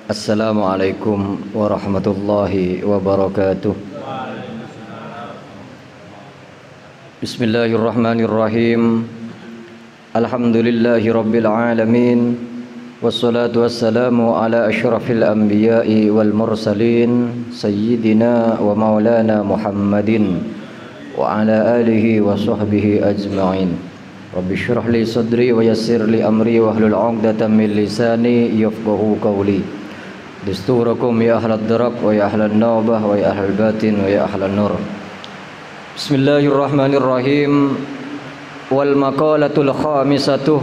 Assalamualaikum warahmatullahi wabarakatuh. Bismillahirrahmanirrahim. Alhamdulillahi rabbil alamin. Wassalatu wassalamu ala asyrafil anbiya'i wal mursalin sayyidina wa maulana Muhammadin wa ala alihi wa sahbihi ajma'in. Rabbi syrah li sadri wa yassir li amri wa hlul 'uqdatam min lisani yafqahu qawli. Dusturakum ya ahlad darab wa ya ahlan nawbah wa ya ahlal batin wa ya ahlan nur. Bismillahirrahmanirrahim. Wal maqalatul khamisatuh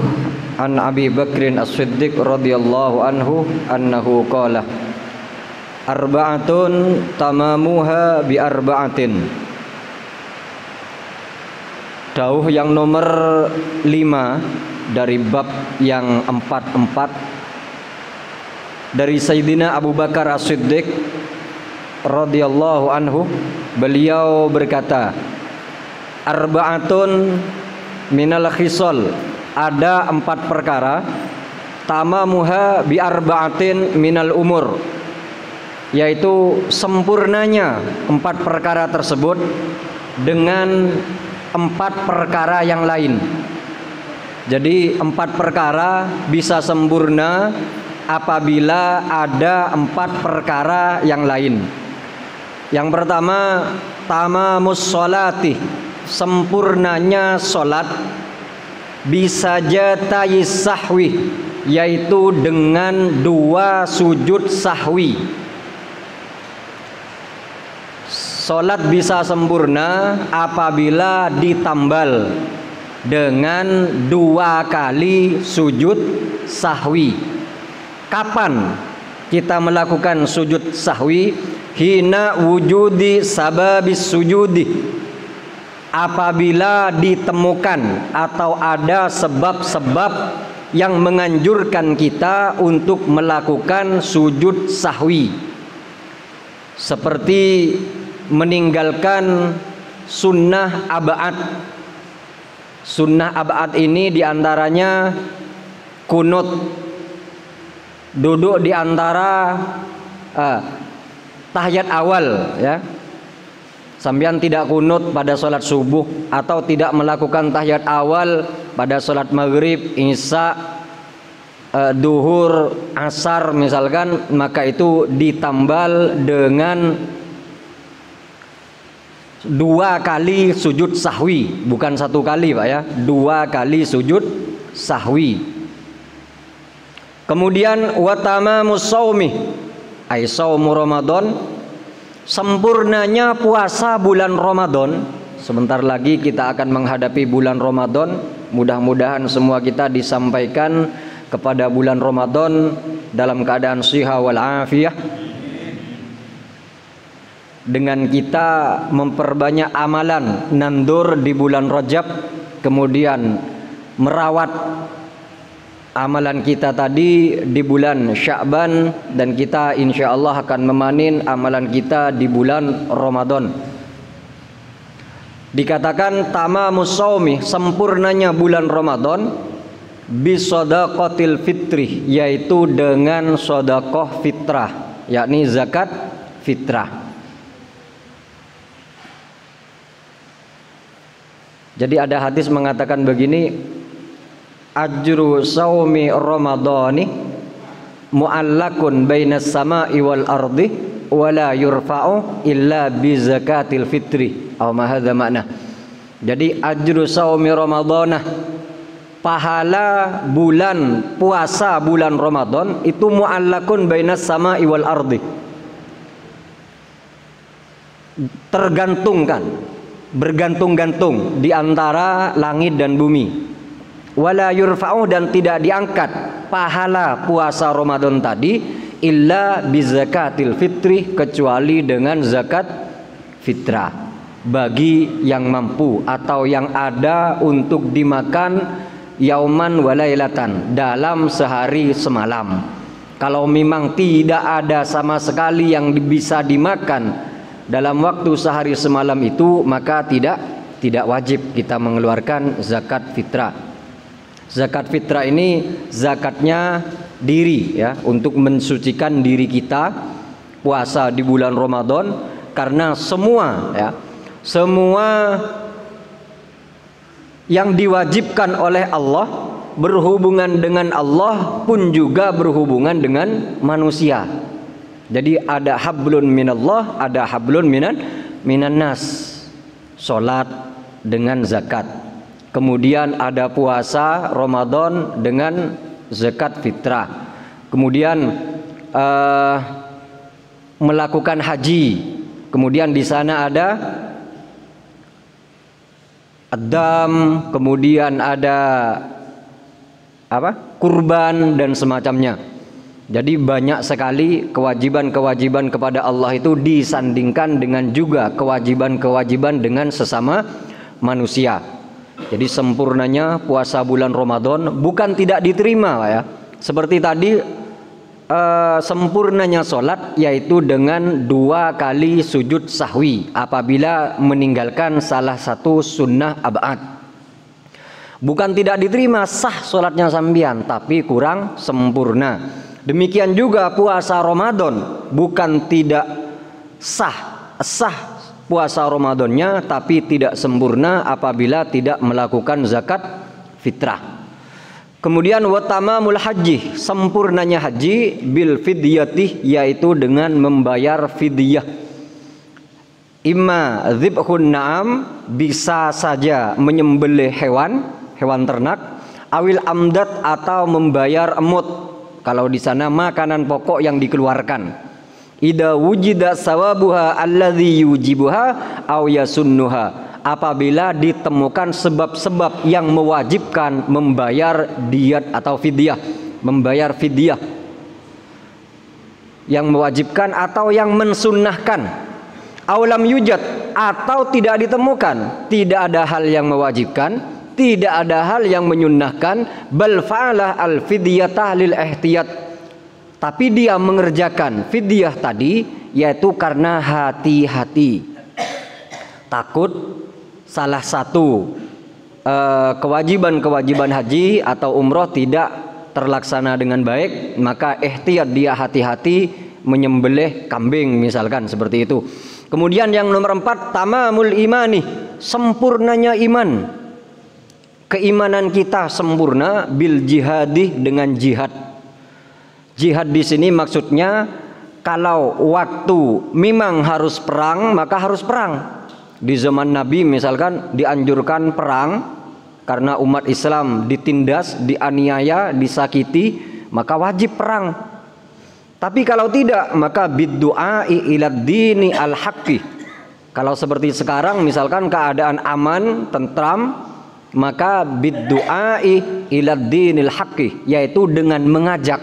an Abi Bakrin As-Siddiq radhiyallahu anhu annahu qala arba'atun tamamuha bi arba'atin. Dauh yang nomor 5 dari bab yang 44 dari Sayyidina Abu Bakar As-Siddiq radhiyallahu anhu, beliau berkata, arba'atun minal khisal, ada 4 perkara, tamamuha bi arba'atin minal umur, yaitu sempurnanya 4 perkara tersebut dengan 4 perkara yang lain. Jadi 4 perkara bisa sempurna apabila ada 4 perkara yang lain. Yang pertama, tamamus sholati, sempurnanya sholat, bisajatayi sahwi, yaitu dengan 2 sujud sahwi. Sholat bisa sempurna apabila ditambal dengan 2 kali sujud sahwi. Kapan kita melakukan sujud sahwi? Hina wujudi sababis sujudi, apabila ditemukan atau ada sebab-sebab yang menganjurkan kita untuk melakukan sujud sahwi, seperti meninggalkan sunnah ab'ad. Sunnah ab'ad ini diantaranya kunut, duduk di antara tahiyat awal, ya. Sambian tidak kunut pada sholat subuh atau tidak melakukan tahiyat awal pada sholat maghrib, isya, duhur, asar misalkan, maka itu ditambal dengan 2 kali sujud sahwi, bukan 1 kali Pak ya, 2 kali sujud sahwi. Kemudian wa tamamus shaumi, ai shaumu Ramadan, sempurnanya puasa bulan Ramadan. Sebentar lagi kita akan menghadapi bulan Ramadan. Mudah-mudahan semua kita disampaikan kepada bulan Ramadan dalam keadaan siha wal afiyah, dengan kita memperbanyak amalan nandur di bulan Rajab, kemudian merawat amalan kita tadi di bulan Sya'ban, dan kita insya Allah akan memanen amalan kita di bulan Ramadan. Dikatakan tamamus shaumi, sempurnanya bulan Ramadan, bisadaqatil fitri, yaitu dengan sedekah fitrah, yakni zakat fitrah. Jadi ada hadis mengatakan begini, ajru saumi ramadhani mu'allakun bainas sama'i wal ardi wala yurfa'u illa bi zakatil fitri, aw ma hadza makna. Jadi ajru saumi ramadhana, pahala bulan puasa bulan Ramadan itu mu'allakun bainas sama'i wal ardi, tergantungkan, bergantung-gantung di antara langit dan bumi. Wala yurfa'u, dan tidak diangkat pahala puasa Ramadan tadi illa bizakatil fitri, kecuali dengan zakat fitrah bagi yang mampu atau yang ada untuk dimakan yauman walailatan, dalam sehari semalam. Kalau memang tidak ada sama sekali yang bisa dimakan dalam waktu sehari semalam itu, maka tidak wajib kita mengeluarkan zakat fitrah. Zakat fitrah ini zakatnya diri ya, untuk mensucikan diri kita puasa di bulan Ramadan, karena semua yang diwajibkan oleh Allah berhubungan dengan Allah pun juga berhubungan dengan manusia. Jadi ada hablun minallah, ada hablun minan nas. Salat dengan zakat. Kemudian ada puasa Ramadan dengan zakat fitrah. Kemudian melakukan haji. Kemudian di sana ada adam, kemudian ada kurban dan semacamnya. Jadi banyak sekali kewajiban-kewajiban kepada Allah itu disandingkan dengan juga kewajiban-kewajiban dengan sesama manusia. Jadi sempurnanya puasa bulan Ramadan bukan tidak diterima ya. Seperti tadi sempurnanya sholat yaitu dengan 2 kali sujud sahwi apabila meninggalkan salah satu sunnah ab'ad. Bukan tidak diterima, sah sholatnya sambian, tapi kurang sempurna. Demikian juga puasa Ramadan, bukan tidak sah puasa Ramadannya, tapi tidak sempurna apabila tidak melakukan zakat fitrah. Kemudian watamamul haji, sempurnanya haji bil fidyatih, yaitu dengan membayar fidyah. Imma dzibhun na'am, bisa saja menyembelih hewan ternak, awil amdat, atau membayar emut. Kalau di sana makanan pokok yang dikeluarkan. Idza wujida sawabuha alladzi yujibuha aw yasunnuha, apabila ditemukan sebab-sebab yang mewajibkan membayar diat atau fidyah, membayar fidyah yang mewajibkan atau yang mensunnahkan. Aulam yujad, atau tidak ditemukan, tidak ada hal yang mewajibkan, tidak ada hal yang menyunnahkan, bal fa'ala al fidyatah lil ihtiyat, tapi dia mengerjakan fidyah tadi yaitu karena hati-hati, takut salah satu kewajiban-kewajiban haji atau umroh tidak terlaksana dengan baik, maka ihtiyat, dia hati-hati menyembelih kambing misalkan, seperti itu. Kemudian yang nomor 4, tamamul imani, sempurnanya iman. Keimanan kita sempurna bil jihadi, dengan jihad. Jihad di sini maksudnya kalau waktu memang harus perang, maka harus perang. Di zaman Nabi misalkan dianjurkan perang karena umat Islam ditindas, dianiaya, disakiti, maka wajib perang. Tapi kalau tidak, maka biddu'ai ilad dini al-haqqi. Kalau seperti sekarang misalkan keadaan aman, tentram, maka biddu'ai ilad dinil haqqi, yaitu dengan mengajak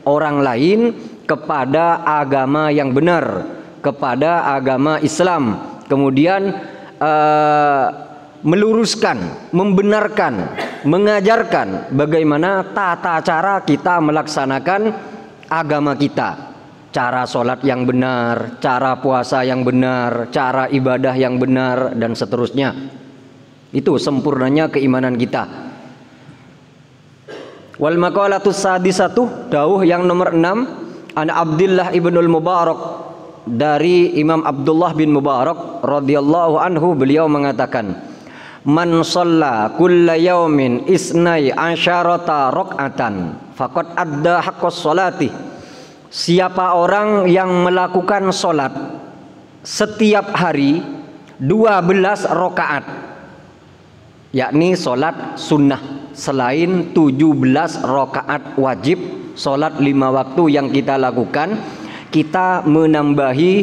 orang lain kepada agama yang benar, kepada agama Islam. Kemudian meluruskan, membenarkan, mengajarkan bagaimana tata cara kita melaksanakan agama kita, cara sholat yang benar, cara puasa yang benar, cara ibadah yang benar, dan seterusnya. Itu sempurnanya keimanan kita. Wal maqalatus sadisatu, dawuh yang nomor 6, an Abdullah ibnul Mubarak, dari Imam Abdullah bin Mubarak radhiyallahu anhu, beliau mengatakan, man shalla kulla yaumin isnai asyarata rakaatan faqad adda haqqas sholati. Siapa orang yang melakukan sholat setiap hari 12 rakaat, yakni sholat sunnah selain 17 rakaat wajib sholat 5 waktu yang kita lakukan, kita menambahi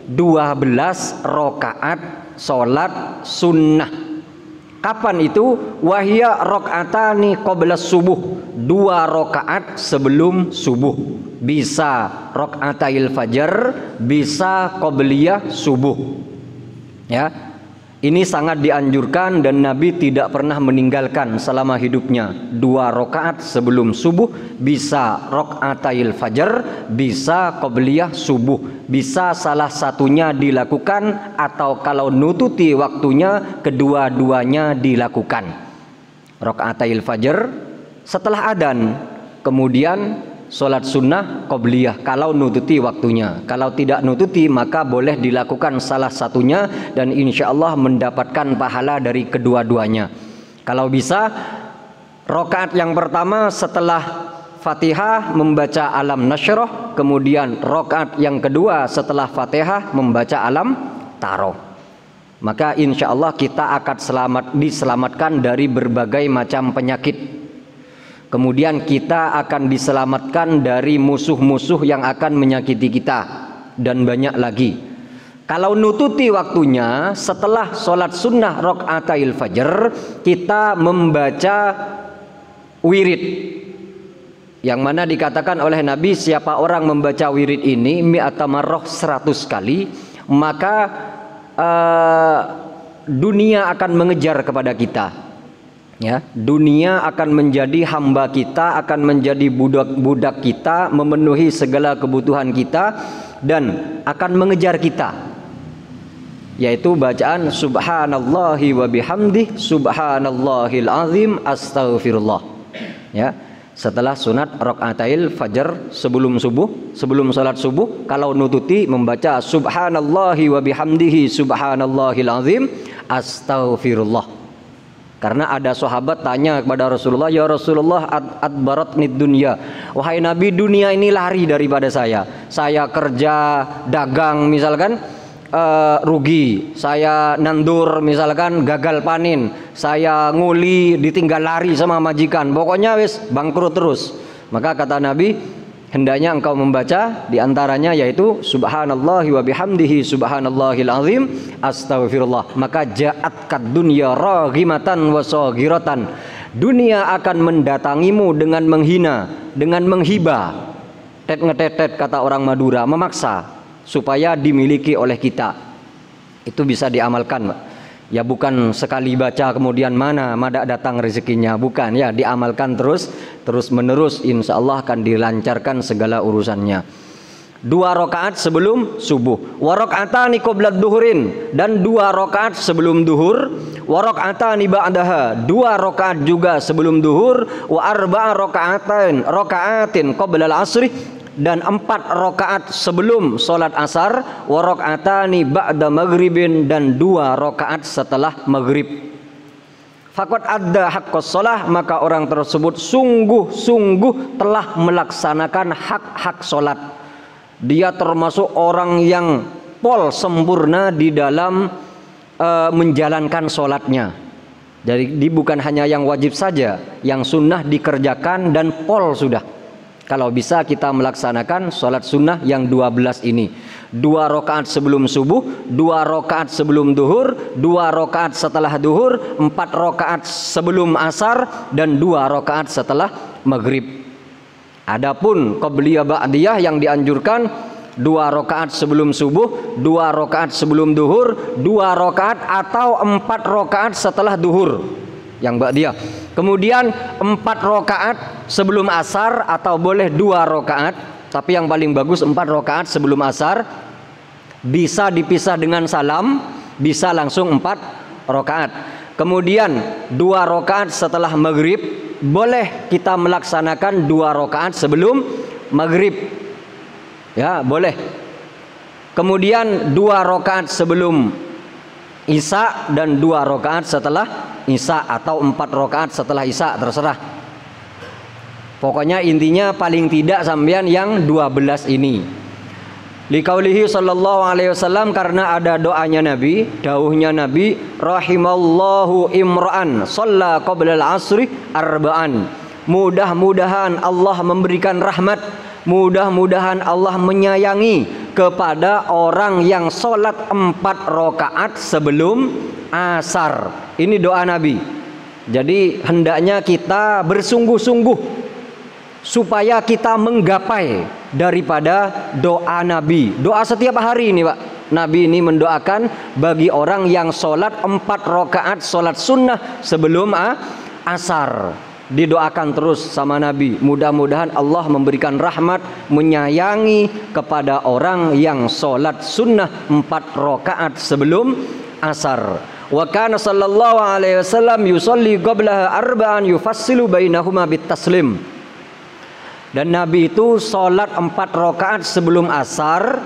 12 rakaat sholat sunnah. Kapan itu? Wahya rakaatani qabla subuh, 2 rakaat sebelum subuh. Bisa rakaatail fajar, bisa qabliyah subuh. Ya, ini sangat dianjurkan dan Nabi tidak pernah meninggalkan selama hidupnya. 2 rakaat sebelum subuh, bisa rakaatail fajar, bisa qabliyah subuh. Bisa salah satunya dilakukan, atau kalau nututi waktunya kedua-duanya dilakukan. Rakaatail fajar setelah adzan, kemudian Sholat sunnah qobliyah kalau nututi waktunya. Kalau tidak nututi maka boleh dilakukan salah satunya dan insya Allah mendapatkan pahala dari kedua-duanya. Kalau bisa, rakaat yang pertama setelah Fatihah membaca alam nasyrah, kemudian rakaat yang kedua setelah Fatihah membaca alam taroh. Maka insya Allah kita akan diselamatkan dari berbagai macam penyakit. Kemudian kita akan diselamatkan dari musuh-musuh yang akan menyakiti kita dan banyak lagi. Kalau nututi waktunya setelah sholat sunnah rakaatail fajr, kita membaca wirid, yang mana dikatakan oleh Nabi, siapa orang membaca wirid ini mi'ata marrah 100 kali, maka dunia akan mengejar kepada kita. Ya, dunia akan menjadi hamba kita, akan menjadi budak-budak kita, memenuhi segala kebutuhan kita dan akan mengejar kita, yaitu bacaan subhanallahi wa bihamdih subhanallahil azim astaghfirullah. Ya, setelah sunat rakaatail fajr sebelum salat subuh, kalau nututi membaca subhanallahi wa bihamdihi subhanallahil azim astaghfirullah. Karena ada sahabat tanya kepada Rasulullah, ya Rasulullah adbaratni dunya, wahai Nabi, dunia ini lari daripada saya. Saya kerja dagang misalkan rugi, saya nandur misalkan gagal panen, saya nguli ditinggal lari sama majikan, pokoknya wis bangkrut terus. Maka kata Nabi, hendaknya engkau membaca diantaranya yaitu subhanallahi wa bihamdihi subhanallahil azim astaghfirullah. Maka ja'at kad dunya raghimatan wa saghiratan. Dunia akan mendatangimu dengan menghina, dengan menghibah. Tet ngetetet kata orang Madura, memaksa supaya dimiliki oleh kita. Itu bisa diamalkan, ya bukan sekali baca kemudian mana datang rezekinya, bukan, ya diamalkan terus menerus, insya Allah akan dilancarkan segala urusannya. 2 rakaat sebelum subuh, wa raka'atani qoblad duhurin, dan 2 rakaat sebelum duhur, wa raka'atani ba'daha, 2 rakaat juga sebelum duhur, wa arba'a raka'atin qoblal asri, dan 4 rakaat sebelum sholat asar, wa raka'atani ba'da maghribin, dan 2 rakaat setelah maghrib. Faqad adda haqqas shalah, maka orang tersebut sungguh-sungguh telah melaksanakan hak-hak sholat. Dia termasuk orang yang sempurna di dalam menjalankan sholatnya. Jadi bukan hanya yang wajib saja, yang sunnah dikerjakan dan sudah. Kalau bisa kita melaksanakan sholat sunnah yang 12 ini, 2 rakaat sebelum subuh, 2 rakaat sebelum duhur, 2 rakaat setelah duhur, 4 rakaat sebelum asar, dan 2 rakaat setelah maghrib. Adapun qobliyah ba'diyah yang dianjurkan 2 rakaat sebelum subuh, 2 rakaat sebelum duhur, 2 rakaat atau 4 rakaat setelah duhur yang ba'diyah. Kemudian 4 rakaat sebelum asar, atau boleh 2 rakaat, tapi yang paling bagus 4 rakaat sebelum asar. Bisa dipisah dengan salam, bisa langsung 4 rakaat. Kemudian 2 rakaat setelah maghrib, boleh kita melaksanakan 2 rakaat sebelum maghrib, ya boleh. Kemudian 2 rakaat sebelum isya dan 2 rakaat setelah isya, atau 4 rakaat setelah isya, terserah. Pokoknya intinya paling tidak sampean yang 12 ini. Liqaulihi sallallahu alaihi wasallam, karena ada doanya Nabi, dawuhnya Nabi, rahimallahu imra'an shalla qabla al-asri arba'an. Mudah-mudahan Allah memberikan rahmat, mudah-mudahan Allah menyayangi kepada orang yang sholat 4 rakaat sebelum asar. Ini doa Nabi. Jadi hendaknya kita bersungguh-sungguh supaya kita menggapai daripada doa Nabi. Doa setiap hari ini Pak. Nabi ini mendoakan bagi orang yang sholat 4 rakaat sholat sunnah sebelum asar. Didoakan terus sama Nabi, mudah-mudahan Allah memberikan rahmat, menyayangi kepada orang yang sholat sunnah 4 rakaat sebelum asar. Wa kana sallallahu alaihi wasallam yusalli qablaha arba'an yufassilu bainahuma bit taslim. Dan Nabi itu sholat 4 rakaat sebelum asar,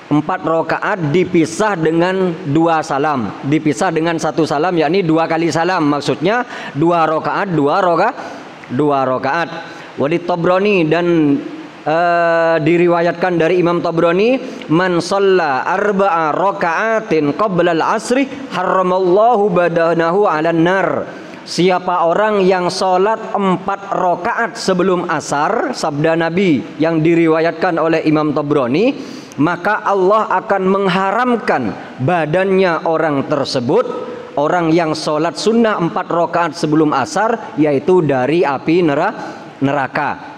4 rakaat dipisah dengan 2 salam, dipisah dengan 1 salam, yakni 2 kali salam, maksudnya 2 rakaat 2 rakaat. Walid Tabrani, dan diriwayatkan dari Imam Tabrani, man shalla 4 rakaatin qabla al-asri haramallahu badanahu 'alan nar. Siapa orang yang sholat 4 rakaat sebelum asar, sabda Nabi yang diriwayatkan oleh Imam Tabrani, maka Allah akan mengharamkan badannya orang tersebut, orang yang sholat sunnah 4 rakaat sebelum asar, yaitu dari api neraka.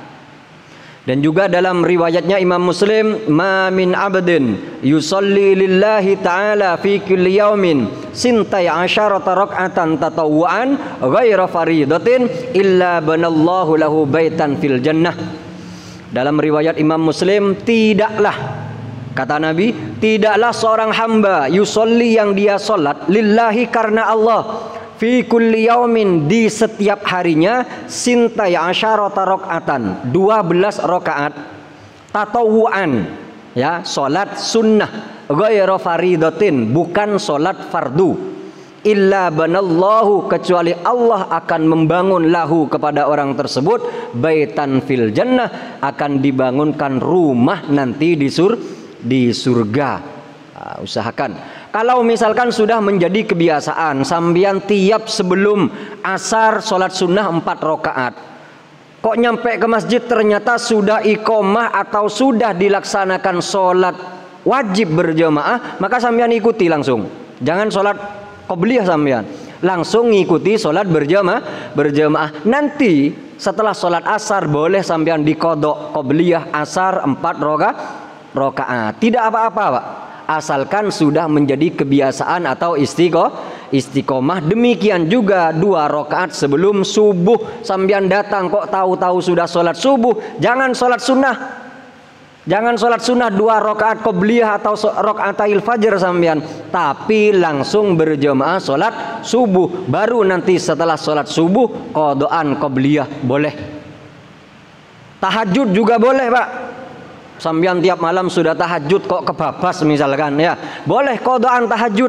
Dan juga dalam riwayatnya Imam Muslim, ma min abdin yusalli lillahi ta'ala fi kulli yaumin sintai asyarata rak'atan tatawwu'an ghaira faridatin illa banallahu lahu baitan fil jannah. Dalam riwayat Imam Muslim, tidaklah, kata Nabi, tidaklah seorang hamba yusolli, yang dia solat lillahi, karena Allah, fi kulli yaumin, di setiap harinya, sintai asyarata rak'atan, 12 rakaat, tatawuan, ya, solat sunnah, ghairu faridatin, bukan solat fardu, illa banallahu, kecuali Allah akan membangun lahu, kepada orang tersebut, baitan fil jannah, akan dibangunkan rumah nanti di surga. Nah, usahakan. Kalau misalkan sudah menjadi kebiasaan sambian tiap sebelum asar sholat sunnah 4 rakaat, kok nyampe ke masjid ternyata sudah iqomah atau sudah dilaksanakan sholat wajib berjamaah, maka sambian ikuti langsung. Jangan sholat qobliyah sambian, langsung ngikuti sholat berjamaah. Nanti setelah sholat asar boleh sambian dikodok qobliyah asar 4 rakaat. Tidak apa-apa, Pak, asalkan sudah menjadi kebiasaan atau istiqomah. Demikian juga 2 rakaat sebelum subuh, sambian datang kok tahu-tahu sudah sholat subuh, jangan sholat sunnah, jangan sholat sunnah 2 rakaat qobliyah atau rakaatil fajr sambian, tapi langsung berjamaah sholat subuh, baru nanti setelah sholat subuh qodoan qobliyah boleh. Tahajud juga boleh, Pak. Sambian tiap malam sudah tahajud kok kebabas misalkan, ya, boleh qodaan tahajud,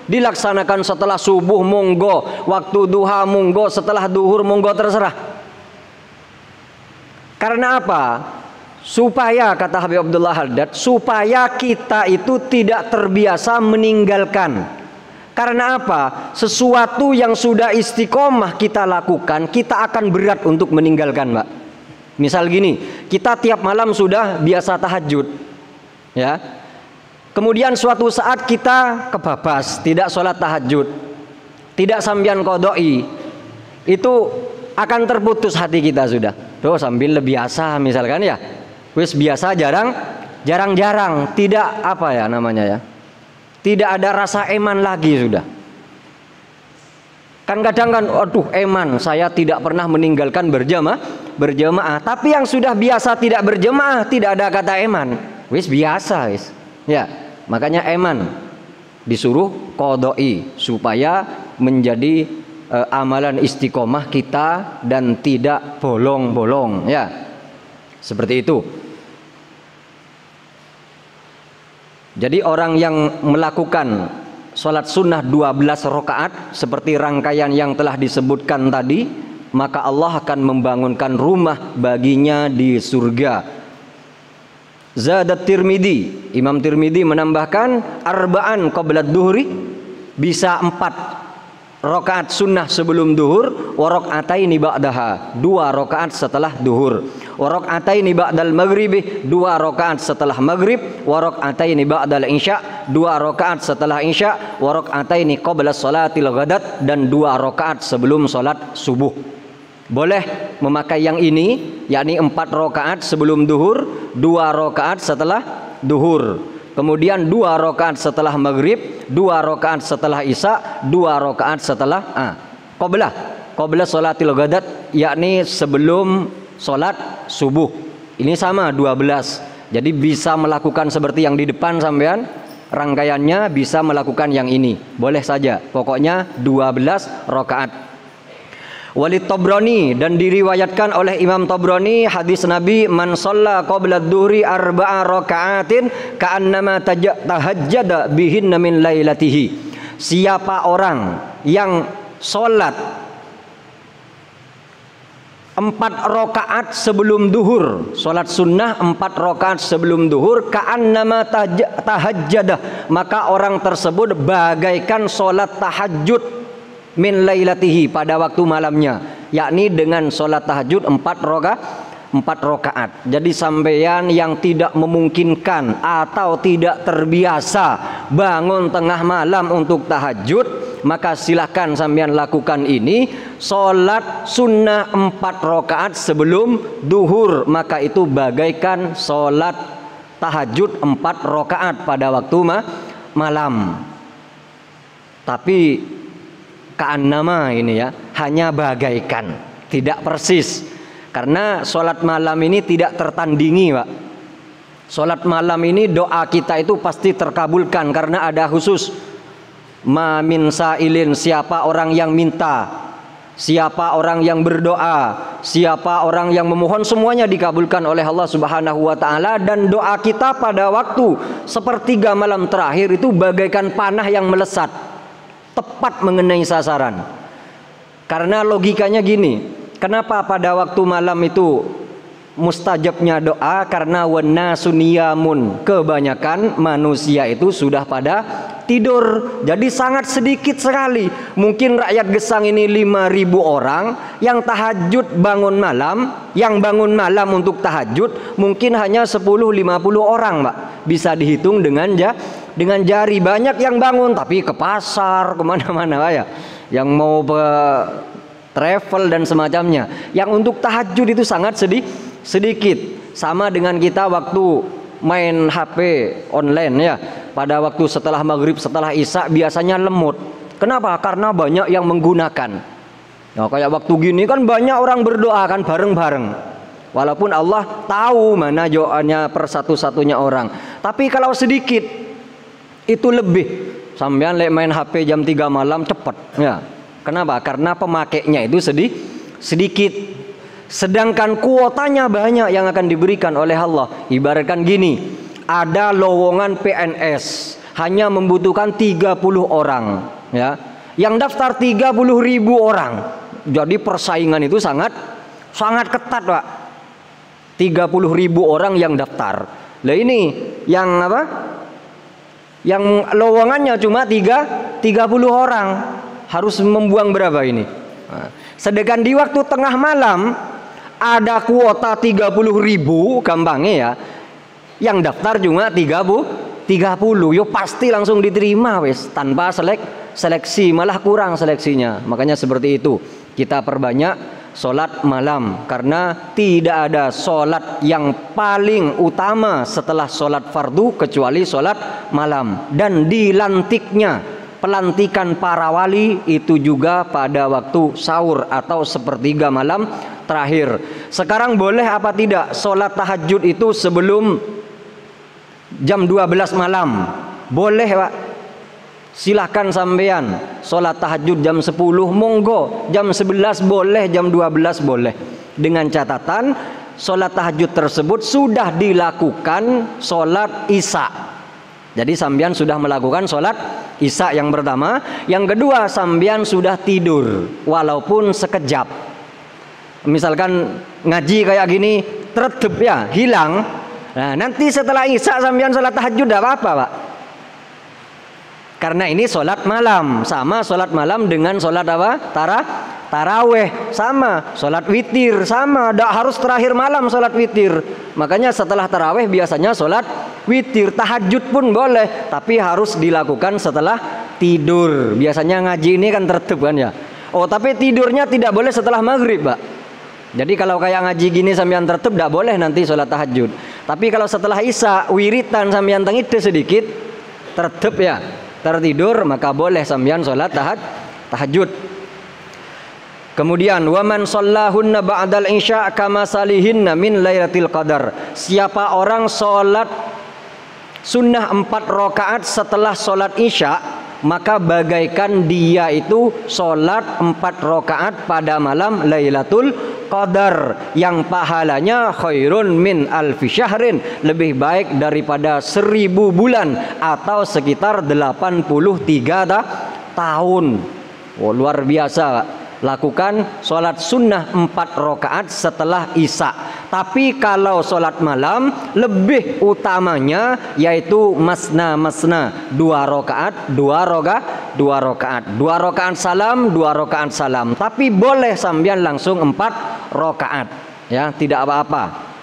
dilaksanakan setelah subuh monggo, waktu duha monggo, setelah duhur monggo, terserah. Karena apa? Supaya, kata Habib Abdullah Haddad, supaya kita itu tidak terbiasa meninggalkan. Karena apa? Sesuatu yang sudah istiqomah kita lakukan, kita akan berat untuk meninggalkan, Mbak. Misal gini, kita tiap malam sudah biasa tahajud, ya. Kemudian suatu saat kita kebabas, tidak sholat tahajud, tidak sambian kodoi, itu akan terputus hati kita sudah. Tuh sambil biasa misalkan, ya, wis biasa jarang-jarang, tidak apa ya namanya, ya, tidak ada rasa eman lagi sudah. Kan kadang kan, aduh eman, saya tidak pernah meninggalkan berjamaah. Tapi yang sudah biasa tidak berjamaah, tidak ada kata eman, wis biasa, wis, ya. Makanya eman disuruh qodoi supaya menjadi amalan istiqomah kita dan tidak bolong-bolong, ya. Seperti itu. Jadi orang yang melakukan sholat sunnah 12 rakaat seperti rangkaian yang telah disebutkan tadi, maka Allah akan membangunkan rumah baginya di surga. Zadat Tirmidzi, Imam Tirmidzi menambahkan arba'an qabla duhri, bisa 4 rakaat sunnah sebelum duhur, wa raka'ataini ba'daha, 2 rakaat setelah duhur, wa raka'ataini ba'dal maghribi, 2 rakaat setelah maghrib, wa raka'ataini ba'dal isya, 2 rakaat setelah isya, wa raka'ataini qabla sholatil ghadat, dan 2 rakaat sebelum sholat subuh. Boleh memakai yang ini, yakni 4 rakaat sebelum duhur, 2 rakaat setelah duhur, kemudian 2 rakaat setelah maghrib, 2 rakaat setelah isya, 2 rakaat setelah qabla sholatil ghadat, yakni sebelum sholat subuh. Ini sama 12. Jadi bisa melakukan seperti yang di depan sampean, rangkaiannya bisa melakukan yang ini, boleh saja, pokoknya 12 rakaat. Walid Tabrani, dan diriwayatkan oleh Imam Tabrani hadis Nabi, man shalla qabla dhuhri arba'a raka'atin ka'annama tahajjada bihinna min lailatihi. Siapa orang yang sholat 4 rakaat sebelum duhur, sholat sunnah 4 rakaat sebelum duhur, ka'annama tahajjada, maka orang tersebut bagaikan sholat tahajud min lailatihi, pada waktu malamnya, yakni dengan sholat tahajud 4 rakaat. Jadi sampeyan yang tidak memungkinkan atau tidak terbiasa bangun tengah malam untuk tahajud, maka silahkan sampeyan lakukan ini, sholat sunnah 4 rakaat sebelum duhur, maka itu bagaikan sholat tahajud 4 rakaat pada waktu malam. Tapi ka'annama ini ya, hanya bagaikan, tidak persis. Karena sholat malam ini tidak tertandingi, Pak. Sholat malam ini doa kita itu pasti terkabulkan, karena ada khusus ma min sa'ilin, siapa orang yang minta, siapa orang yang berdoa, siapa orang yang memohon, semuanya dikabulkan oleh Allah Subhanahu wa taala. Dan doa kita pada waktu sepertiga malam terakhir itu bagaikan panah yang melesat, tepat mengenai sasaran. Karena logikanya gini, kenapa pada waktu malam itu mustajabnya doa? Karena wannasu niyamun, kebanyakan manusia itu sudah pada tidur. Jadi sangat sedikit sekali. Mungkin rakyat Gesang ini 5.000 orang yang tahajud bangun malam, yang bangun malam untuk tahajud mungkin hanya 10-50 orang, Pak. Bisa dihitung dengan jari. Banyak yang bangun tapi ke pasar, kemana-mana, Pak, ya, yang mau travel dan semacamnya. Yang untuk tahajud itu sangat sedikit. Sama dengan kita waktu main HP online ya, pada waktu setelah maghrib, setelah isya biasanya lemut. Kenapa? Karena banyak yang menggunakan. Nah, kayak waktu gini kan banyak orang berdoa kan bareng-bareng. Walaupun Allah tahu mana doanya per satu-satunya orang. Tapi kalau sedikit itu lebih. Sampean main HP jam 3 malam cepet ya. Kenapa? Karena pemakainya itu sedikit. Sedangkan kuotanya banyak yang akan diberikan oleh Allah. Ibaratkan gini, ada lowongan PNS hanya membutuhkan 30 orang ya. Yang daftar 30.000 orang. Jadi persaingan itu sangat ketat, Pak. 30.000 orang yang daftar. Lah ini yang apa? Yang lowongannya cuma 30 orang. Harus membuang berapa ini? Nah, sedangkan di waktu tengah malam ada kuota 30.000, gampangnya ya. Yang daftar cuma 30. Yo pasti langsung diterima wes, tanpa seleksi, malah kurang seleksinya. Makanya seperti itu. Kita perbanyak sholat malam, karena tidak ada sholat yang paling utama setelah sholat fardu kecuali sholat malam. Dan dilantiknya, pelantikan para wali itu juga pada waktu sahur atau sepertiga malam terakhir. Sekarang boleh apa tidak sholat tahajud itu sebelum jam 12 malam? Boleh, Pak. Silahkan sampean sholat tahajud jam 10, monggo. Jam 11 boleh, jam 12 boleh. Dengan catatan sholat tahajud tersebut sudah dilakukan sholat isya. Jadi sampean sudah melakukan sholat isya yang pertama. Yang kedua, sampean sudah tidur walaupun sekejap. Misalkan ngaji kayak gini teredep ya, hilang. Nah, nanti setelah isya sampean sholat tahajud tidak apa-apa, Pak. Karena ini sholat malam. Sama sholat malam dengan sholat apa? Taraweh. Sama sholat witir. Sama, tidak harus terakhir malam sholat witir. Makanya setelah taraweh biasanya sholat witir. Tahajud pun boleh, tapi harus dilakukan setelah tidur. Biasanya ngaji ini kan tertib kan ya. Oh, tapi tidurnya tidak boleh setelah maghrib, Pak. Jadi kalau kayak ngaji gini sampean tertib tidak boleh nanti sholat tahajud. Tapi kalau setelah isya wiritan sampean tengide sedikit tertib ya, tertidur, maka boleh sampean sholat tahajud. Kemudian waman shallahunna ba'dal isya kama salihinna min lailatul qadar. Siapa orang sholat sunnah 4 rakaat setelah sholat isya, maka bagaikan dia itu sholat 4 rakaat pada malam Lailatul Qadar yang pahalanya khairun min alfi syahrin, lebih baik daripada 1000 bulan atau sekitar 83 tahun. Oh, luar biasa. Lakukan sholat sunnah 4 rakaat setelah isya. Tapi kalau sholat malam lebih utamanya yaitu masna 2 rakaat, 2 rakaat salam, 2 rakaat salam. Tapi boleh sambian langsung 4 rakaat, ya, tidak apa-apa.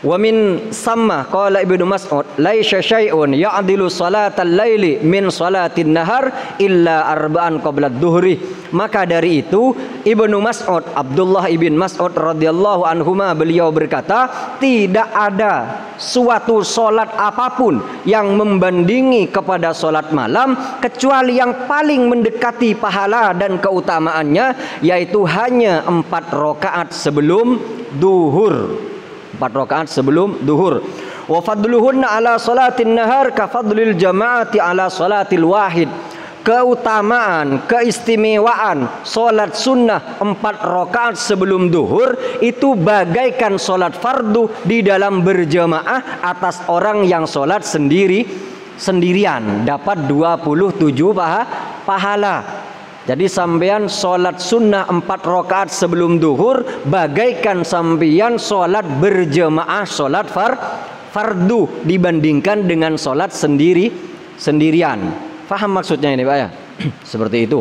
Wa min samma qala Ibnu Mas'ud laisa syai'un ya'dilu salatal laili min salatin nahar illa arba'an qabla dhuhri. Maka dari itu Ibnu Mas'ud, Abdullah ibn Mas'ud radhiyallahu anhuma, beliau berkata, tidak ada suatu solat apapun yang membandingi kepada solat malam kecuali yang paling mendekati pahala dan keutamaannya yaitu hanya 4 rakaat sebelum duhur. 4 rakaat sebelum duhur. Wa fadluhunna ala salatin nahar ka fadlil jama'ati ala salatil wahid. Keutamaan, keistimewaan solat sunnah 4 rakaat sebelum duhur itu bagaikan solat fardu di dalam berjamaah atas orang yang solat sendirian, dapat 27 pahala. Jadi sampean sholat sunnah 4 rakaat sebelum duhur bagaikan sampean sholat berjamaah, sholat fardu dibandingkan dengan sholat sendirian. Faham maksudnya ini Pak ya? Seperti itu.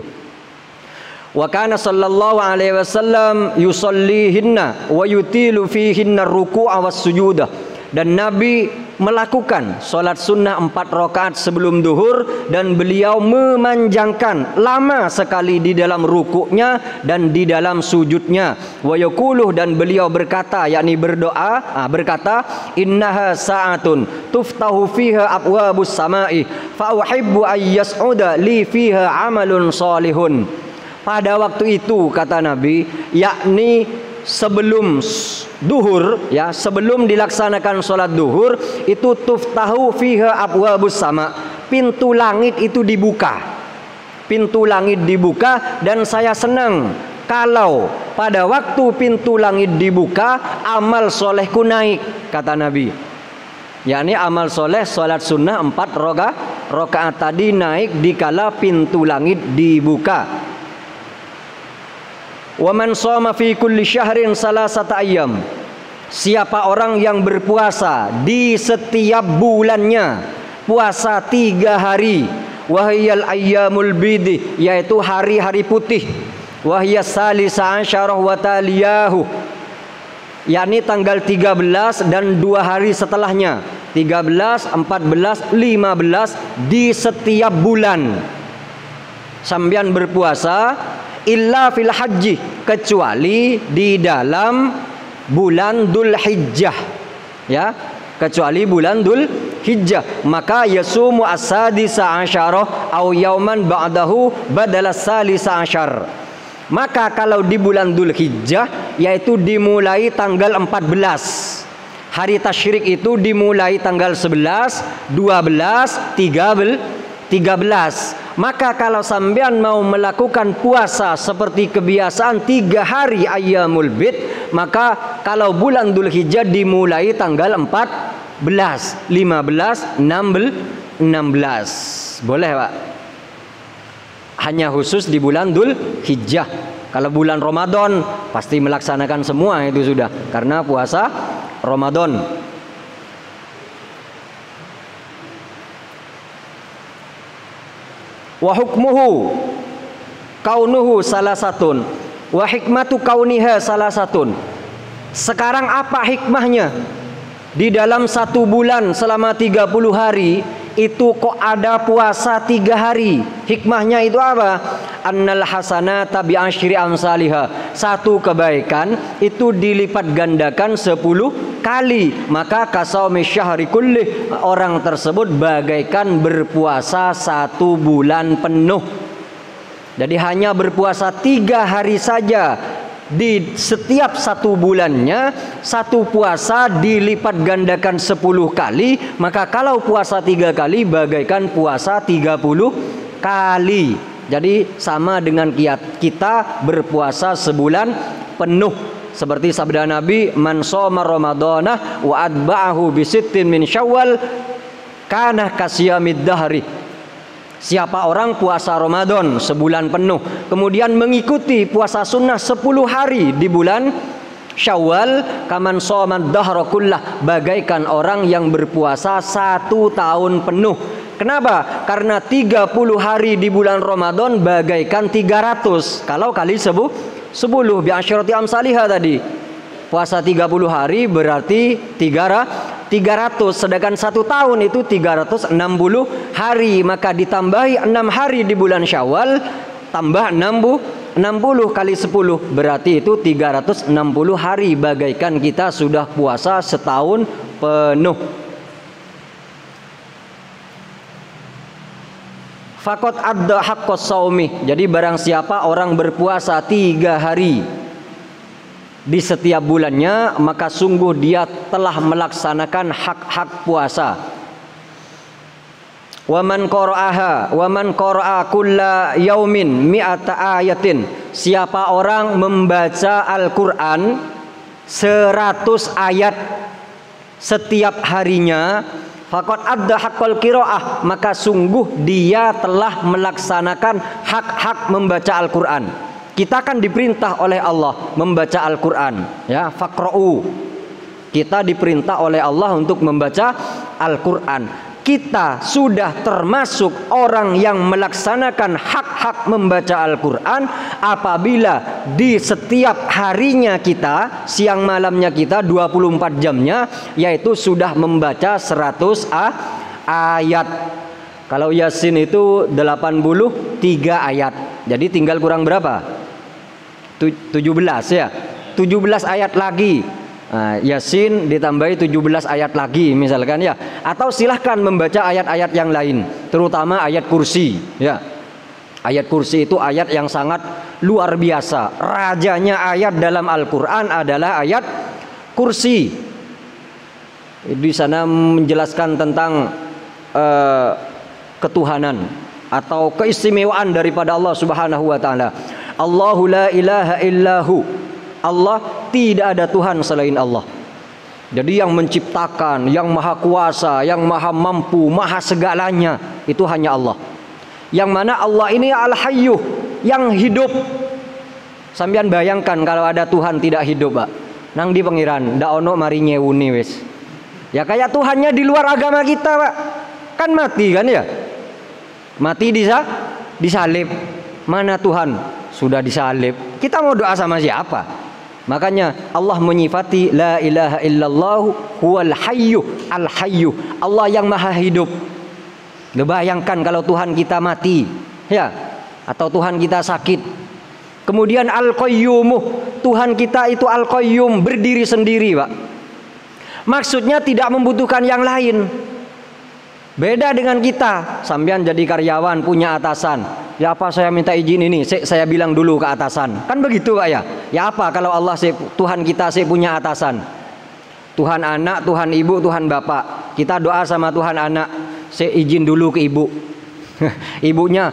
Wa kana sallallahu alaihi wasallam yusallihinna wa yutilu fihinna ruku'a was sujudah. Dan Nabi melakukan sholat sunnah 4 rakaat sebelum duhur dan beliau memanjangkan lama sekali di dalam rukuknya dan di dalam sujudnya. Wa yaquluh, dan beliau berkata, yakni berdoa, berkata, innaha sa'atun tuftahu fiha abwabus sama'i fa uhibbu ay yas'uda li fiha amalun salihun. Pada waktu itu kata Nabi, yakni sebelum duhur, ya, sebelum dilaksanakan sholat duhur itu tuftahu fiha abwabus sama, pintu langit itu dibuka, pintu langit dibuka, dan saya senang kalau pada waktu pintu langit dibuka amal solehku naik, kata Nabi. Yakni amal soleh sholat sunnah 4 rakaat tadi naik dikala pintu langit dibuka. Wa man shoma fi kulli syahrin salasata ayyam. Siapa orang yang berpuasa di setiap bulannya, puasa 3 hari, wahiyal ayyamul bidhi, yaitu hari-hari putih, wahiyas salisa asyarah wa taliyahu, yakni tanggal 13 dan 2 hari setelahnya, 13, 14, 15 di setiap bulan sambian berpuasa, illa fil haji, kecuali di dalam bulan Dzul Hijjah, ya, kecuali bulan Dzul Hijjah, maka yasumu as-sadisa asyarah au yauman ba'dahu badala salisa asyar. Maka kalau di bulan Dzul Hijjah yaitu dimulai tanggal 14. Hari tasyrik itu dimulai tanggal 11, 12, 13. Maka kalau sampean mau melakukan puasa seperti kebiasaan 3 hari ayyamul bid, maka kalau bulan Dzul Hijjah dimulai tanggal 14, 15, 16. Boleh Pak? Hanya khusus di bulan Dzul Hijjah. Kalau bulan Ramadan pasti melaksanakan semua itu sudah, karena puasa Ramadan. Wa hukmuhu kaunuhu salasatun wa hikmatu kauniha salasatun. Sekarang apa hikmahnya di dalam 1 bulan selama 30 hari itu kok ada puasa 3 hari? Hikmahnya itu apa? Annal hasanata bi asyri amsalihha. 1 kebaikan itu dilipat gandakan 10 kali. Maka kasaumi syahri kullih, orang tersebut bagaikan berpuasa 1 bulan penuh. Jadi hanya berpuasa 3 hari saja di setiap satu bulannya satu puasa dilipat gandakan 10 kali, maka kalau puasa 3 kali bagaikan puasa 30 kali. Jadi sama dengan kita berpuasa sebulan penuh. Seperti sabda Nabi, man shoma ramadhana wa atba'ahu bi sittin min syawal kana kasyamid dahri. Siapa orang puasa Ramadan sebulan penuh, kemudian mengikuti puasa sunnah 10 hari di bulan Syawal, kaman shomad dahra kullah, bagaikan orang yang berpuasa 1 tahun penuh. Kenapa? Karena 30 hari di bulan Ramadan bagaikan 300. Kalau kali 10 bi asyrati amsalihah tadi. Puasa 30 hari berarti 300, sedangkan 1 tahun itu 360 hari, maka ditambahi 6 hari di bulan Syawal tambah 60 kali 10 berarti itu 360 hari, bagaikan kita sudah puasa setahun penuh. Faqad adda haqqas shaumi. Jadi barang siapa orang berpuasa 3 hari di setiap bulannya, maka sungguh dia telah melaksanakan hak-hak puasa. Wa man qara'a kulla yaumin mi'ata ayatin. Siapa orang membaca Al-Qur'an 100 ayat setiap harinya, faqad adda haqqal qiraah, maka sungguh dia telah melaksanakan hak-hak membaca Al-Qur'an. Kita kan diperintah oleh Allah membaca Al-Quran, ya, faqra'u. Kita diperintah oleh Allah untuk membaca Al-Quran. Kita sudah termasuk orang yang melaksanakan hak-hak membaca Al-Quran apabila di setiap harinya kita, siang malamnya kita, 24 jamnya, yaitu sudah membaca 100 ayat. Kalau Yasin itu 83 ayat. Jadi tinggal kurang berapa? 17 ya. 17 ayat lagi. Nah, Yasin ditambahi 17 ayat lagi misalkan ya. Atau silahkan membaca ayat-ayat yang lain, terutama ayat kursi ya. Ayat kursi itu ayat yang sangat luar biasa. Rajanya ayat dalam Al-Qur'an adalah ayat kursi. Di sana menjelaskan tentang ketuhanan atau keistimewaan daripada Allah Subhanahu wa taala. Allahu la ilaha illahu. Allah, tidak ada Tuhan selain Allah. Jadi yang menciptakan, yang maha kuasa, yang maha mampu, maha segalanya, itu hanya Allah. Yang mana Allah ini al-hayyu, yang hidup. Sampeyan bayangkan kalau ada Tuhan tidak hidup, Pak. Nang di pengiran, ndak ono mari nyewuni wis. Ya kayak Tuhannya di luar agama kita, Pak. Kan mati kan ya? Mati disalib. Mana Tuhan? Sudah disalib. Kita mau doa sama siapa? Makanya Allah menyifati la ilaha illallah huwal hayyu al hayyu. Allah yang maha hidup. Bayangkan kalau Tuhan kita mati, ya, atau Tuhan kita sakit. Kemudian al-qayyum, Tuhan kita itu al-qayyum, berdiri sendiri, Pak. Maksudnya tidak membutuhkan yang lain. Beda dengan kita, sampean jadi karyawan punya atasan. Ya apa saya minta izin ini, saya bilang dulu ke atasan. Kan begitu Pak ya? Ya apa kalau Allah Tuhan kita punya atasan. Tuhan anak, Tuhan ibu, Tuhan bapak. Kita doa sama Tuhan anak, saya izin dulu ke ibu. Ibunya,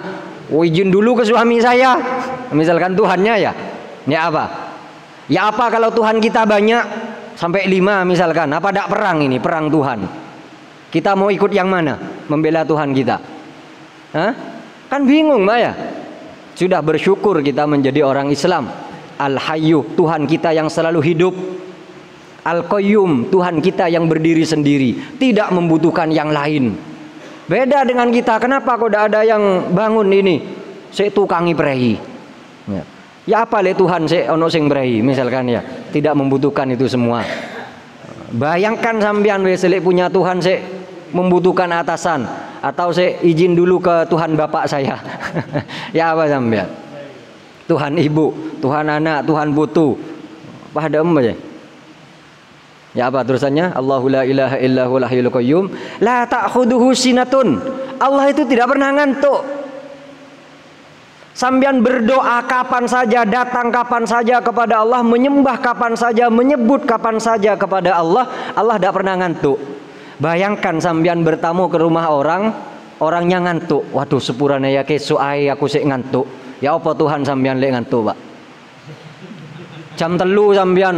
izin dulu ke suami saya. Misalkan Tuhannya ya. Ya apa? Ya apa kalau Tuhan kita banyak sampai 5 misalkan. Apa tidak perang ini, perang Tuhan. Kita mau ikut yang mana? Membela Tuhan kita. Hah? Kan bingung Mbak ya. Sudah bersyukur kita menjadi orang Islam. Al-Hayyu, Tuhan kita yang selalu hidup. Al-Qayyum, Tuhan kita yang berdiri sendiri, tidak membutuhkan yang lain. Beda dengan kita. Kenapa kok tidak ada yang bangun ini? Saya tukangi prei. Ya apa le Tuhan saya ono sing prei misalkan ya. Tidak membutuhkan itu semua. Bayangkan sampean selek punya Tuhan saya membutuhkan atasan, atau saya izin dulu ke Tuhan bapak saya. Ya apa sampean? Tuhan ibu, Tuhan anak, Tuhan putu. Pada aja. Ya apa terusannya? Allahu la ilaha illahu al-hayyul qayyum la ta'khudhuhu sinatun. Allah itu tidak pernah ngantuk. Sambian berdoa kapan saja, datang kapan saja kepada Allah, menyembah kapan saja, menyebut kapan saja kepada Allah, Allah tidak pernah ngantuk. Bayangkan sambian bertamu ke rumah orang, orangnya ngantuk. Waduh, sepurane ya kesu ai aku sik ngantuk. Ya apa Tuhan sambian lek ngantuk, Pak? Jam 3 sambian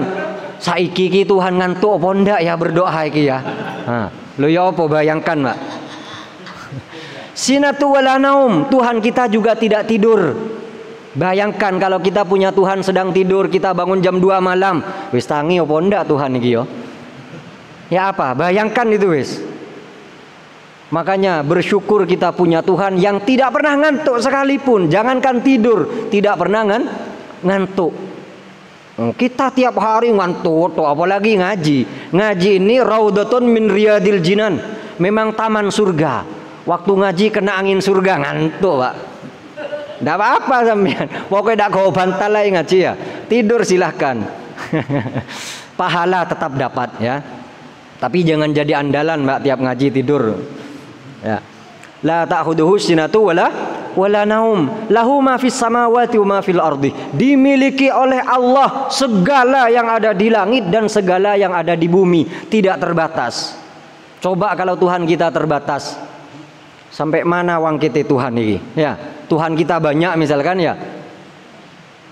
saiki ki Tuhan ngantuk apa ndak ya berdoa iki ya. Lo ya apa bayangkan, Pak? Sinatu wala naum, Tuhan kita juga tidak tidur. Bayangkan kalau kita punya Tuhan sedang tidur, kita bangun jam 2 malam. Wis tangi apa ndak Tuhan iki yo? Ya apa? Bayangkan itu wis. Makanya bersyukur kita punya Tuhan yang tidak pernah ngantuk sekalipun. Jangankan tidur, tidak pernah ngantuk. Kita tiap hari ngantuk, apalagi ngaji. Ngaji ini raudhatun min riyadil jinan. Memang taman surga. Waktu ngaji kena angin surga ngantuk, Pak. Tidak apa-apa sampean. Pokoknya tidak kau bantal lagi ngaji ya. Tidur silahkan. Pahala tetap dapat ya. Tapi jangan jadi andalan, Mbak, tiap ngaji tidur. Ya. La ta'khuduhu sinatu wala naum. Lahu ma fis samawati wa ma fil ardi. Dimiliki oleh Allah segala yang ada di langit dan segala yang ada di bumi, tidak terbatas. Coba kalau Tuhan kita terbatas. Sampai mana wang kita Tuhan ini? Ya, Tuhan kita banyak misalkan ya.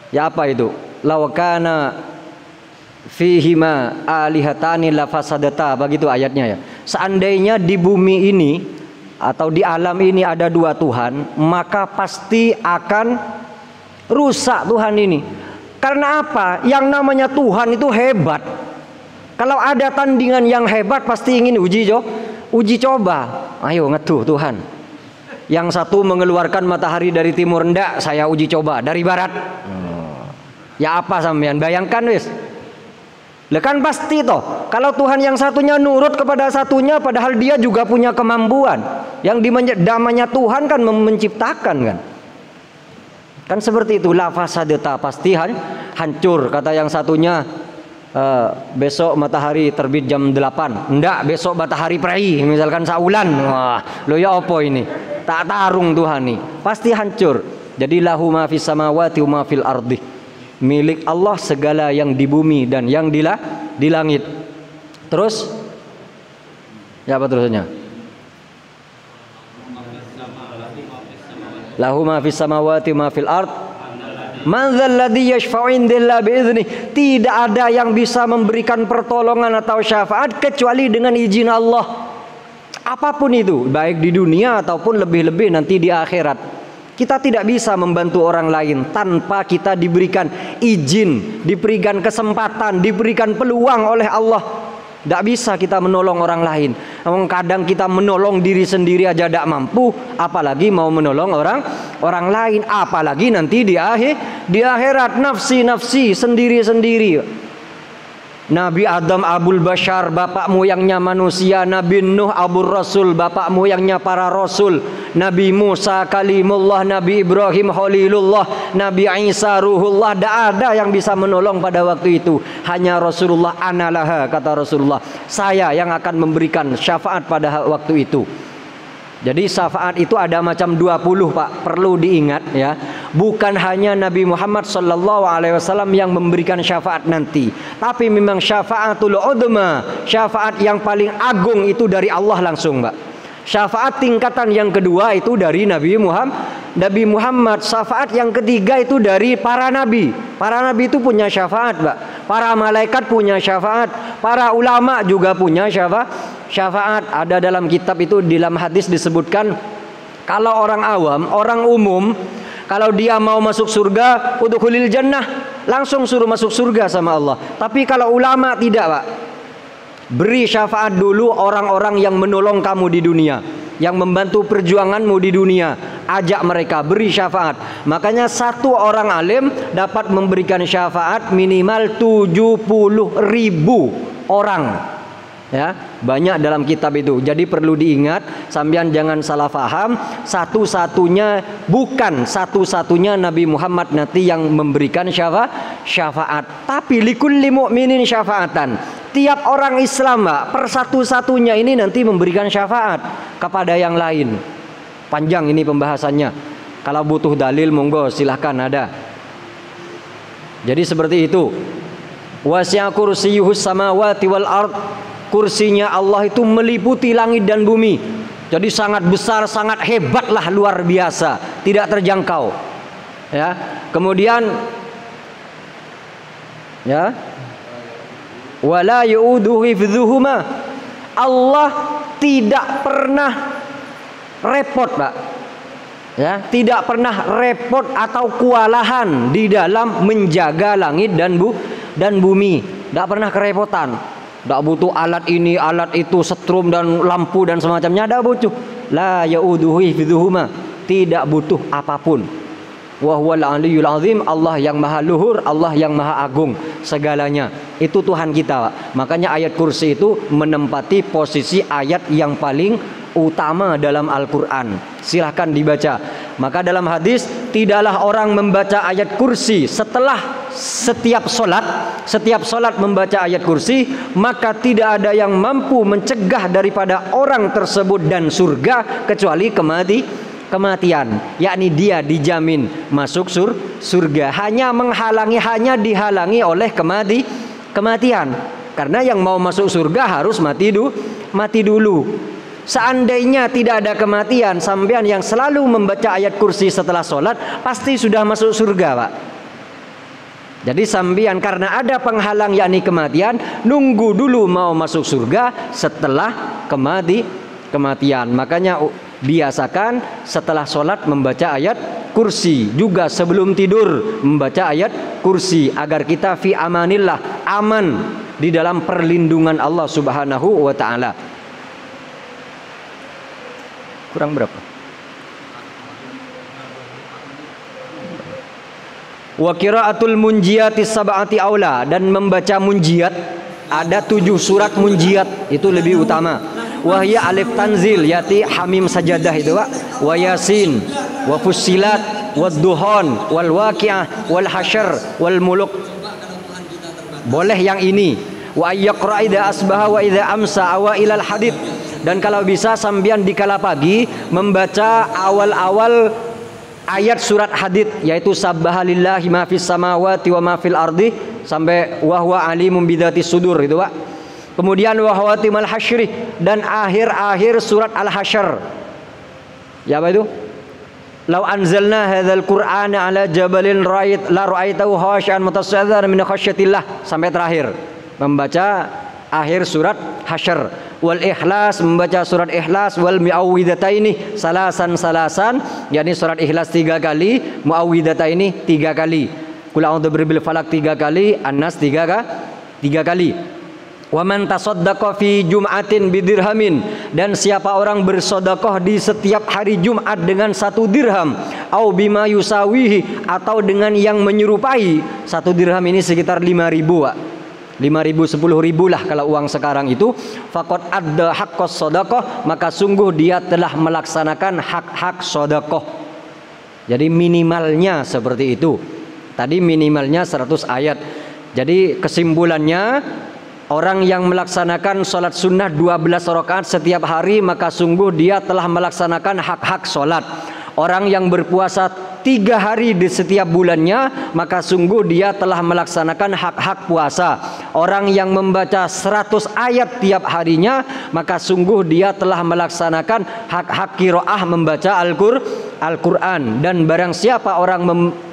Ya apa itu? Law kana fihima alihatani la fasadata, begitu ayatnya ya. Seandainya di bumi ini atau di alam ini ada 2 Tuhan, maka pasti akan rusak Tuhan ini. Karena apa? Yang namanya Tuhan itu hebat. Kalau ada tandingan yang hebat pasti ingin uji coba. Ayo ngetuh Tuhan. Yang satu mengeluarkan matahari dari timur, ndak, saya uji coba dari barat. Ya apa sampean? Bayangkan wis. Lah kan pasti toh. Kalau Tuhan yang satunya nurut kepada satunya, padahal dia juga punya kemampuan. Yang namanya Tuhan kan menciptakan kan. Kan seperti itu. La fasadata, pasti hancur. Kata yang satunya, besok matahari terbit jam 8. Ndak, besok matahari prei, misalkan saulan. Wah, lo ya apa ini? Tak tarung Tuhan nih. Pasti hancur. Jadi lahu ma fis samawati wa ma fil ardi. Milik Allah segala yang di bumi dan yang di langit. Terus ya apa terusnya? Lahu ma fis samawati wa ma fil ard. Man dzalladzi yashfa'u indallahi bi'idznih. Tidak ada yang bisa memberikan pertolongan atau syafaat kecuali dengan izin Allah. Apapun itu, baik di dunia ataupun lebih-lebih nanti di akhirat. Kita tidak bisa membantu orang lain tanpa kita diberikan izin, diberikan kesempatan, diberikan peluang oleh Allah. Tidak bisa kita menolong orang lain. Kadang kita menolong diri sendiri aja tidak mampu, apalagi mau menolong orang lain. Apalagi nanti di akhirat, nafsi sendiri-sendiri. Nabi Adam Abul Bashar, bapak moyangnya manusia. Nabi Nuh Abul Rasul, bapak moyangnya para rasul. Nabi Musa Kalimullah, Nabi Ibrahim Khalilullah, Nabi Isa Ruhullah. Tidak ada yang bisa menolong pada waktu itu. Hanya Rasulullah. Analaha, kata Rasulullah, saya yang akan memberikan syafaat pada waktu itu. Jadi syafaat itu ada macam 20, Pak. Perlu diingat ya. Bukan hanya Nabi Muhammad SAW yang memberikan syafaat nanti, tapi memang syafaatul udma, syafaat yang paling agung itu dari Allah langsung, Pak. Syafaat tingkatan yang kedua itu dari Nabi Muhammad. Syafaat yang ketiga itu dari para nabi. Para nabi itu punya syafaat, Pak. Para malaikat punya syafaat. Para ulama juga punya syafaat. Ada dalam kitab itu, dalam hadis disebutkan, kalau orang awam, orang umum, kalau dia mau masuk surga, udkhulil jannah, langsung suruh masuk surga sama Allah. Tapi kalau ulama tidak, Pak. Beri syafaat dulu orang-orang yang menolong kamu di dunia, yang membantu perjuanganmu di dunia. Ajak mereka, beri syafaat. Makanya satu orang alim dapat memberikan syafaat minimal 70.000 orang. Ya, banyak dalam kitab itu. Jadi perlu diingat, sampean jangan salah faham. Bukan satu-satunya Nabi Muhammad nanti yang memberikan syafaat. Tapi likulli mu'minin syafaatan. Tiap orang Islam, Pak, persatu-satunya ini nanti memberikan syafaat kepada yang lain. Panjang ini pembahasannya. Kalau butuh dalil monggo silahkan ada. Jadi seperti itu. Wasi'a kursiyyuhus samawati wal ard. Kursinya Allah itu meliputi langit dan bumi. Jadi sangat besar, sangat hebatlah, luar biasa, tidak terjangkau. Ya. Kemudian ya. Wala yu'uduhu hifdzuhuma. Allah tidak pernah repot, Pak. Ya, tidak pernah repot atau kewalahan di dalam menjaga langit dan bumi. Tidak pernah kerepotan. Tidak butuh alat ini, alat itu, setrum dan lampu dan semacamnya. Tidak butuh. La ya'uduhu hifdzuhuma. Tidak butuh apapun. Wa huwal aliyyul azim. Allah yang maha luhur, Allah yang maha agung segalanya. Itu Tuhan kita, Pak. Makanya ayat kursi itu menempati posisi ayat yang paling utama dalam Al-Quran. Silahkan dibaca. Maka dalam hadis, tidaklah orang membaca ayat kursi setelah setiap solat membaca ayat kursi, maka tidak ada yang mampu mencegah daripada orang tersebut dan surga kecuali kematian. Yakni dia dijamin masuk surga. Hanya dihalangi oleh kematian. Karena yang mau masuk surga harus mati dulu. Seandainya tidak ada kematian, sampean yang selalu membaca ayat kursi setelah sholat pasti sudah masuk surga, Pak. Jadi sampean karena ada penghalang yakni kematian, nunggu dulu mau masuk surga setelah kematian. Makanya biasakan setelah sholat membaca ayat kursi, juga sebelum tidur membaca ayat kursi agar kita fi amanillah, aman di dalam perlindungan Allah Subhanahu wa taala. Kurang berapa? Wa qiraatul munjiyatis sab'ati aula, dan membaca munjiyat, ada 7 surat munjiyat itu lebih utama. Wahya alif tanzil, yati hamim sajadah itu, Pak. Wa yasin, wa fussilat, wa duhan, wal waqiah, wal hasyr, wal muluk. Boleh yang ini. Wa ayyaqra idza asbaha wa idza amsa awa ilal hadid. Dan kalau bisa sambian di kala pagi membaca awal-awal ayat surat Hadid, yaitu sabbahalillahi ma fis samawati wa ma fil ardi sampai wa huwa alimun bidzatis sudur itu, Pak. Kemudian wa hawatimul hasyri, dan akhir-akhir surat Al-Hasyr. Ya, apa itu? Lau anzalna hadzal qur'ana ala jabalin la ra'aitahu khashi'an mutasaddian min khasyatillah sampai terakhir. Membaca akhir surat Hasyr. Wal Ikhlas, membaca surat Ikhlas. Wal Mu'awwidataini salasan, yakni surat Ikhlas 3 kali, Mu'awwidataini 3 kali, Qul a'udzu birabbil falaq 3 kali, An-Nas 3 kali. Wa man tasaddaqa fi jum'atin bidirhamin, dan siapa orang bersedekah di setiap hari Jumat dengan 1 dirham, au bima yusawihi, atau dengan yang menyerupai 1 dirham ini sekitar 5.000, Pak. 5.000, 10.000 lah kalau uang sekarang itu. Faqad adda haqqas shadaqah, maka sungguh dia telah melaksanakan hak-hak sedekah. Jadi minimalnya seperti itu. Tadi minimalnya 100 ayat. Jadi kesimpulannya, orang yang melaksanakan sholat sunnah 12 rakaat setiap hari, maka sungguh dia telah melaksanakan hak-hak sholat. Orang yang berpuasa 3 hari di setiap bulannya, maka sungguh dia telah melaksanakan hak-hak puasa. Orang yang membaca 100 ayat tiap harinya, maka sungguh dia telah melaksanakan hak-hak qiraah membaca Al-Quran. Dan barang siapa orang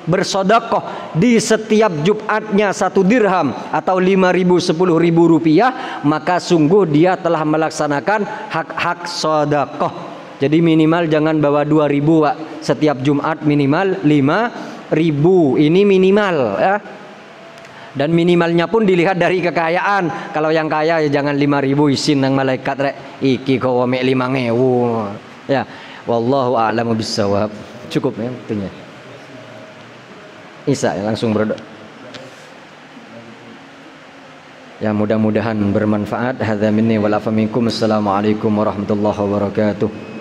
bersedekah di setiap Jumatnya 1 dirham atau 5.000, 10.000 rupiah, maka sungguh dia telah melaksanakan hak-hak sedekah. Jadi minimal jangan bawa 2.000, Pak. Setiap Jumat minimal 5.000. Ini minimal, ya. Dan minimalnya pun dilihat dari kekayaan. Kalau yang kaya ya jangan 5.000 isin nang malaikat rek. Iki kau mek 5.000. Ya, wallahu a'lamu bissawab. Cukup ya waktunya. Isa ya, langsung berdoa. Ya, mudah-mudahan bermanfaat. Hadza minni wal afa minkum. Assalamualaikum warahmatullahi wabarakatuh.